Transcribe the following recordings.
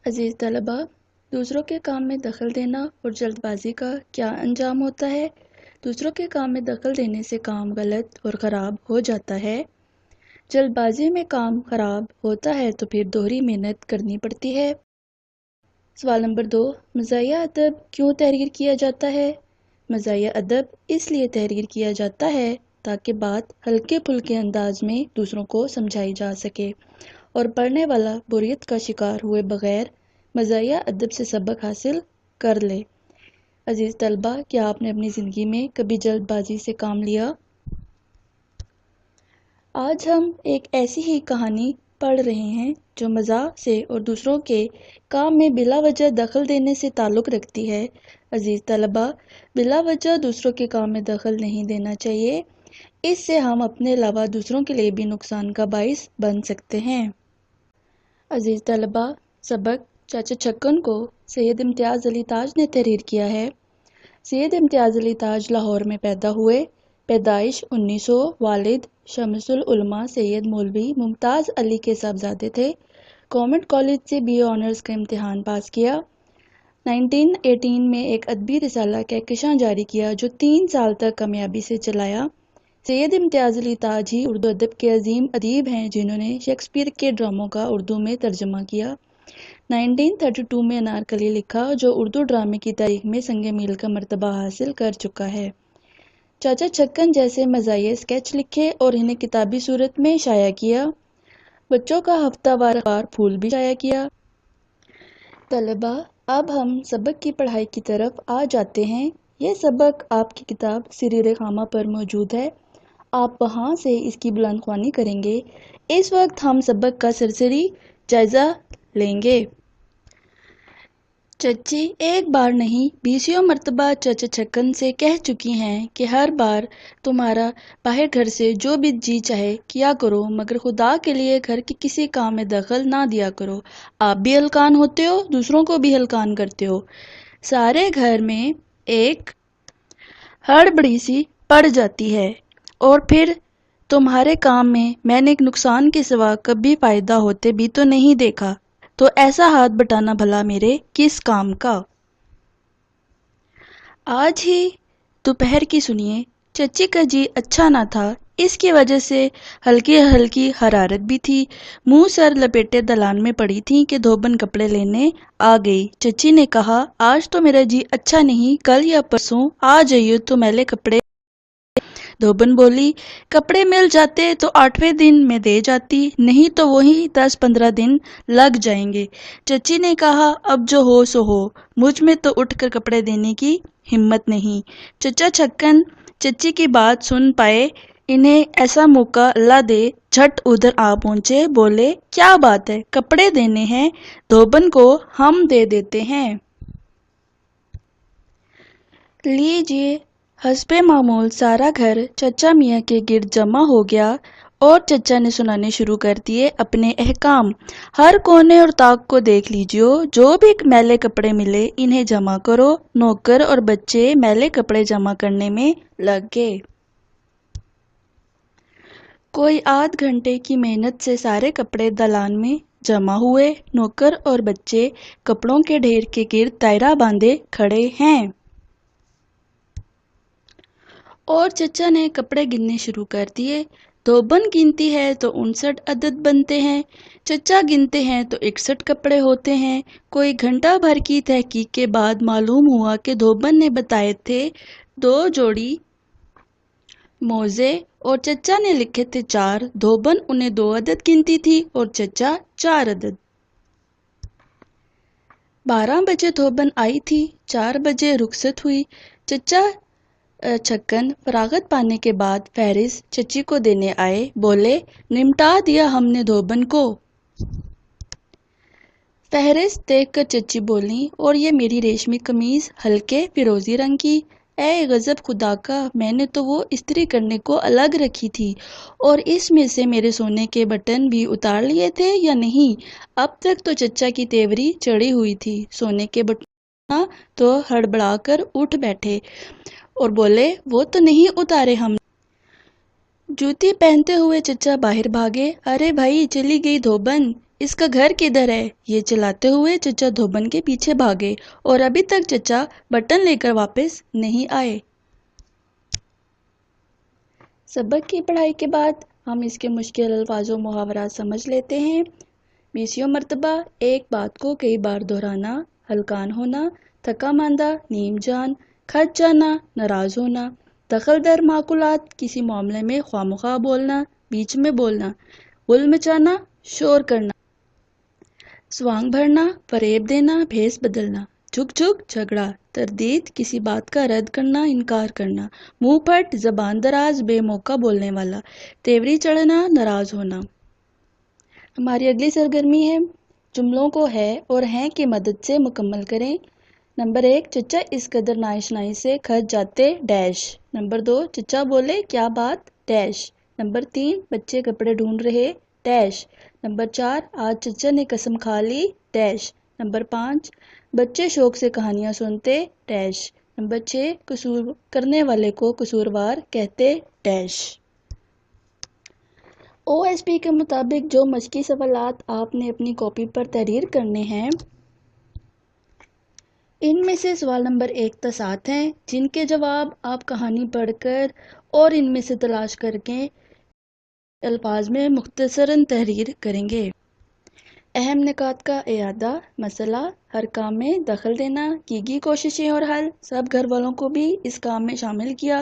عزیز طلبہ، دوسروں کے کام میں دخل دینا اور جلد بازی کا کیا انجام ہوتا ہے؟ دوسروں کے کام میں دخل دینے سے کام غلط اور خراب ہو جاتا ہے۔ جلد بازی میں کام خراب ہوتا ہے تو پھر دوہری محنت کرنی پڑتی ہے۔ سوال نمبر 2، مزاحیہ ادب کیوں تحریر کیا جاتا ہے؟ مزاحیہ ادب اس لیے تحریر کیا جاتا ہے تاکہ بات ہلکے پھلکے انداز میں دوسروں کو سمجھائی جا سکے اور پڑھنے والا بوریت کا شکار ہوئے بغیر مزاحیہ ادب سے سبق حاصل کر لے۔ عزیز طلبہ، کیا آپ نے اپنی زندگی میں کبھی جلد بازی سے کام لیا؟ آج ہم ایک ایسی ہی کہانی پڑھ رہے ہیں جو مزاح سے اور دوسروں کے کام میں بلا وجہ دخل دینے سے تعلق رکھتی ہے۔ عزیز طلبہ، بلا وجہ دوسروں کے کام میں دخل نہیں دینا چاہیے۔ اس سے ہم اپنے علاوہ دوسروں کے لیے بھی نقصان کا باعث بن سکتے ہیں۔ عزیز طلبہ، سبق چاچا چھکن کو سید امتیاز علی تاج نے تحریر کیا ہے۔ سید امتیاز علی تاج لاہور میں پیدا ہوئے۔ پیدائش 1900۔ والد شمس العلماء سید مولوی ممتاز علی کے صاحبزادے تھے۔ گورنمنٹ کالج سے BA آنرز کا امتحان پاس کیا۔ 1918 میں ایک ادبی رسالہ کہکشاں جاری کیا جو 3 سال تک کامیابی سے چلایا۔ سید امتیاز علی تاج ہی اردو ادب کے عظیم ادیب ہیں جنہوں نے شیکسپیئر کے ڈراموں کا اردو میں ترجمہ کیا۔ 1932 میں انارکلی لکھا جو اردو ڈرامے کی تاریخ میں سنگ میل کا مرتبہ حاصل کر چکا ہے۔ چاچا چھکن جیسے مزاحیہ اسکیچ لکھے اور انہیں کتابی صورت میں شائع کیا۔ بچوں کا ہفتہ وار اخبار پھول بھی شائع کیا۔ طلبہ، اب ہم سبق کی پڑھائی کی طرف آ جاتے ہیں۔ یہ سبق آپ کی کتاب سریر خامہ پر موجود ہے۔ آپ وہاں سے اس کی بلند خوانی کریں گے۔ اس وقت ہم سبق کا سرسری جائزہ لیں گے۔ چچی ایک بار نہیں 20 مرتبہ چاچا چھکن سے کہہ چکی ہیں کہ ہر بار تمہارا باہر گھر سے جو بھی جی چاہے کیا کرو، مگر خدا کے لیے گھر کے کسی کام میں دخل نہ دیا کرو۔ آپ بھی ہلکان ہوتے ہو، دوسروں کو بھی ہلکان کرتے ہو۔ سارے گھر میں ایک ہڑبڑی سی پڑ جاتی ہے اور پھر تمہارے کام میں نے ایک نقصان کے سوا کبھی فائدہ ہوتے بھی تو نہیں دیکھا، تو ایسا ہاتھ بٹانا بھلا میرے کس کام کا۔ آج ہی دوپہر کی سنیے، چچی کا جی اچھا نہ تھا، اس کی وجہ سے ہلکی ہلکی حرارت بھی تھی۔ منہ سر لپیٹے دلان میں پڑی تھی کہ دھوبن کپڑے لینے آ گئی۔ چچی نے کہا، آج تو میرا جی اچھا نہیں، کل یا پرسوں آ جائیے تو میلے کپڑے۔ دھوبن بولی، کپڑے مل جاتے تو 8ویں دن میں دے جاتی، نہیں تو وہی 10-15 دن لگ جائیں گے۔ چچی نے کہا، اب جو ہو سو ہو، مجھ میں تو اٹھ کر کپڑے دینے کی ہمت نہیں۔ چچا چھکن چچی کی بات سن پائے، انہیں ایسا موقع اللہ دے، جھٹ ادھر آ پہنچے، بولے، کیا بات ہے، کپڑے دینے ہیں، دھوبن کو ہم دے دیتے ہیں۔ لیجیے۔ حسب معمول سارا گھر چچا میاں کے گرد جمع ہو گیا اور چچا نے سنانے شروع کر دیے اپنے احکام۔ ہر کونے اور طاق کو دیکھ لیجیو، جو بھی میلے کپڑے ملے انہیں جمع کرو۔ نوکر اور بچے میلے کپڑے جمع کرنے میں لگ گئے۔ کوئی آدھ گھنٹے کی محنت سے سارے کپڑے دالان میں جمع ہوئے۔ نوکر اور بچے کپڑوں کے ڈھیر کے گرد دائرہ باندھے کھڑے ہیں اور چچا نے کپڑے گننے شروع کر دیے۔ دھوبن گنتی ہے تو 59 عدد بنتے ہیں، چچا گنتے ہیں تو 61 کپڑے ہوتے ہیں۔ کوئی گھنٹہ بھر کی تحقیق کے بعد معلوم ہوا کہ دھوبن نے بتائے تھے 2 جوڑی موزے اور چچا نے لکھے تھے 4۔ دھوبن انہیں 2 عدد گنتی تھی اور چچا 4 عدد۔ 12 بجے دھوبن آئی تھی، 4 بجے رخصت ہوئی۔ چچا چھکن فراغت پانے کے بعد فہرست چچی کو دینے آئے، بولے، نمٹا دیا ہم نے دھوبن کو۔ فہرست دیکھ کر چچی بولی، اور یہ میری ریشمی قمیض ہلکے فیروزی رنگ کی، اے غضب خدا کا، میں نے تو وہ استری کرنے کو الگ رکھی تھی، اور اس میں سے میرے سونے کے بٹن بھی اتار لیے تھے یا نہیں؟ اب تک تو چچا کی تیوری چڑھی ہوئی تھی، سونے کے بٹن تو ہڑبڑا کر اٹھ بیٹھے اور بولے، وہ تو نہیں اتارے ہم نے۔ جوتی پہنتے ہوئے چچا باہر بھاگے، ارے بھائی چلی گئی دھوبن، اس کا گھر کدھر ہے؟ یہ چلاتے ہوئے چچا دھوبن کے پیچھے بھاگے اور ابھی تک چچا بٹن لے کر واپس نہیں آئے۔ سبق کی پڑھائی کے بعد ہم اس کے مشکل الفاظ و محاورات سمجھ لیتے ہیں۔ 20 مرتبہ ایک بات کو کئی بار دہرانا، ہلکان ہونا، تھکا ماندہ، نیم جان، کھٹ جانا، ناراض ہونا، دخل در معقولات، کسی معاملے میں خواہ مخواہ بولنا، بیچ میں بولنا، غل مچانا، شور کرنا، سوانگ بھرنا، فریب دینا، بھیس بدلنا، جھک جھک، جھگڑا، تردید، کسی بات کا رد کرنا، انکار کرنا، منہ پھٹ، زبان دراز، بے موقع بولنے والا، تیوری چڑھنا، ناراض ہونا۔ ہماری اگلی سرگرمی ہے جملوں کو ہے اور ہیں کی مدد سے مکمل کریں۔ نمبر 1، چچا اس قدر ناشنائی سے کھٹ جاتے ڈیش۔ نمبر 2، چچا بولے کیا بات ڈیش۔ نمبر 3، بچے کپڑے ڈھونڈ رہے ڈیش۔ نمبر 4، آج چچا نے قسم کھا لی ڈیش۔ نمبر 5، بچے شوق سے کہانیاں سنتے ڈیش۔ نمبر 6، قصور کرنے والے کو قصوروار کہتے ڈیش۔ OSP کے مطابق جو مشقی سوالات آپ نے اپنی کاپی پر تحریر کرنے ہیں، ان میں سے سوال نمبر 1 تا 7 ہیں، جن کے جواب آپ کہانی پڑھ کر اور ان میں سے تلاش کر کے الفاظ میں مختصراً تحریر کریں گے۔ اہم نکات کا اعادہ، مسئلہ، ہر کام میں دخل دینا، کی گئی کوششیں اور حل، سب گھر والوں کو بھی اس کام میں شامل کیا،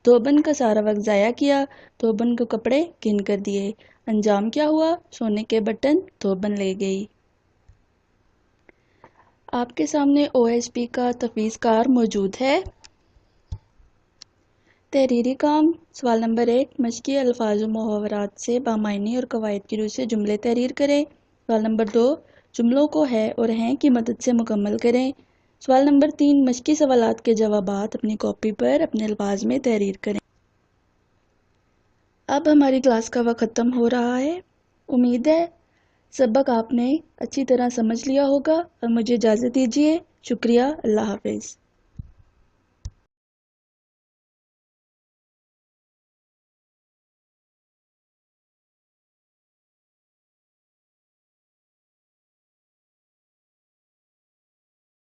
دھوبن کا سارا وقت ضائع کیا، دھوبن کو کپڑے گن کر دیے، انجام کیا ہوا، سونے کے بٹن دھوبن لے گئی۔ آپ کے سامنے OSP کا تفویض کار موجود ہے۔ تحریری کام: سوال نمبر 1، مشقی الفاظ و محاورات سے بامعنی اور قواعد کی روح سے جملے تحریر کریں۔ سوال نمبر 2، جملوں کو ہے اور ہیں کی مدد سے مکمل کریں۔ سوال نمبر 3، مشقی سوالات کے جوابات اپنی کاپی پر اپنے الفاظ میں تحریر کریں۔ اب ہماری کلاس کا وقت ختم ہو رہا ہے۔ امید ہے سبق آپ نے اچھی طرح سمجھ لیا ہوگا اور مجھے اجازت دیجیے۔ شکریہ، اللہ حافظ۔